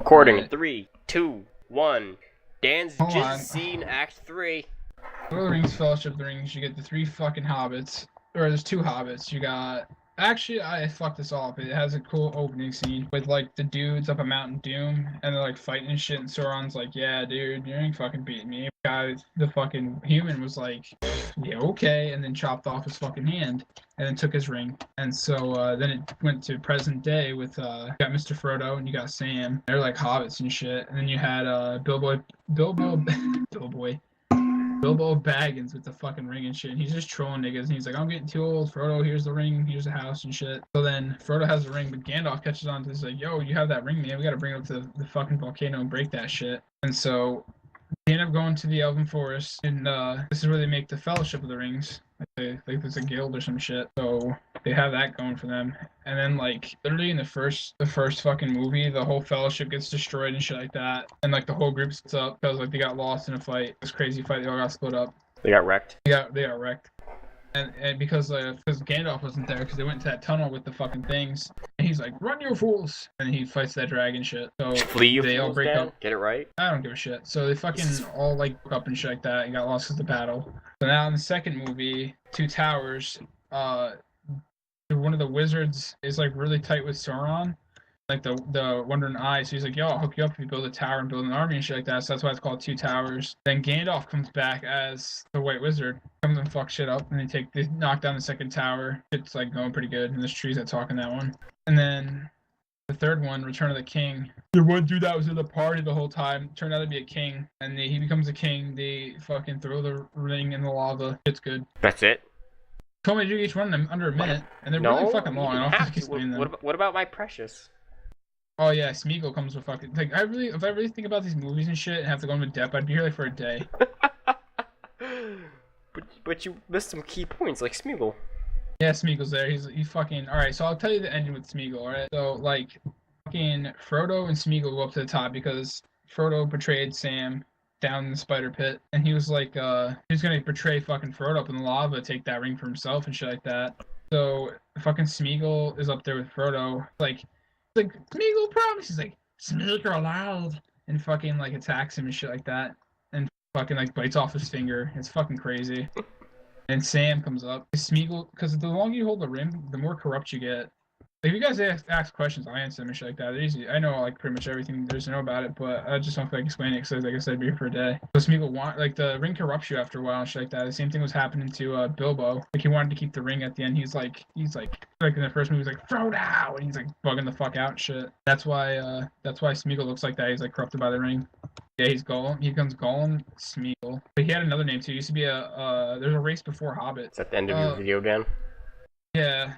Recording in Right. 3, 2, 1. Dan's Hold just on. seen Act 3. Lord of the Rings, Fellowship of the Rings, you get the 3 fucking hobbits. Or there's 2 hobbits. You got... Actually, I fucked this all up. It has a cool opening scene with, like, the dudes up a Mountain Doom, and they're, like, fighting and shit, and Sauron's like, yeah, dude, you ain't fucking beating me. The fucking human was like, yeah, okay, and then chopped off his fucking hand, and then took his ring. And so, then it went to present day with, you got Mr. Frodo, and you got Sam. They're, like, hobbits and shit. And then you had, Bilbo, Bilbo Baggins with the fucking ring and shit. And he's just trolling niggas. And he's like, I'm getting too old. Frodo, here's the ring. Here's the house and shit. So then Frodo has the ring, but Gandalf catches on to this, like, yo, you have that ring, man. We gotta bring it up to the fucking volcano and break that shit. And so they end up going to the Elven Forest. And this is where they make the Fellowship of the Rings. Like there's a guild or some shit. So they have that going for them. And then like literally in the first fucking movie, the whole fellowship gets destroyed and shit like that. And like the whole group splits up because like they got lost in a fight. This crazy fight, they all got split up. They got wrecked. They got wrecked. And because Gandalf wasn't there because they went into that tunnel with the fucking things. And he's like, run you fools! And he fights that dragon shit. So Flee, you they all fools, break Dan? up. Get it right? I don't give a shit. So they fucking all like broke up and shit like that and got lost in the battle. So now in the second movie, Two Towers, one of the wizards is like really tight with Sauron, like the Wandering Eye. So he's like, yo, I'll hook you up if you build a tower and build an army and shit like that. So that's why it's called Two Towers. Then Gandalf comes back as the White Wizard, comes and fucks shit up, and they knock down the second tower. It's like going pretty good, and there's trees that talk in that one. And then the third one, Return of the King. The one dude that was in the party the whole time turned out to be a king, and he becomes a king. They fucking throw the ring in the lava. It's good. That's it? Told me to do each one in under a minute, and they're No, really fucking long. you I didn't don't have have to. to explain them. What about my precious? Oh yeah, Smeagol comes with fucking like if I really think about these movies and shit and have to go into depth, I'd be here like for a day. but you missed some key points like Smeagol. Yeah, Smeagol's there. He fucking alright. So I'll tell you the ending with Smeagol. Alright, so like fucking Frodo and Smeagol go up to the top because Frodo betrayed Sam down in the spider pit, and he was like he's gonna betray fucking Frodo up in the lava, take that ring for himself and shit like that. So fucking Smeagol is up there with Frodo, like Smeagol promise. He's like Smeagol aloud, and fucking like attacks him and shit like that, and fucking like bites off his finger. It's fucking crazy. And Sam comes up. Smeagol, because the longer you hold the ring, the more corrupt you get. Like, if you guys ask questions, I'll answer them and shit like that. They're easy. I know like pretty much everything there is to know about it, but I just don't feel like explaining it because, like I said, I'd be here for a day. So Smeagol like the ring corrupts you after a while and shit like that. The same thing was happening to Bilbo. Like he wanted to keep the ring at the end. He's like in the first movie, he's like Frodo, and he's like bugging the fuck out and shit. That's why Smeagol looks like that. He's like corrupted by the ring. Yeah, he's Gollum. He becomes Gollum Smeagol. But he had another name too. He used to be there's a race before Hobbit. It's at the end of your video, Dan. Yeah,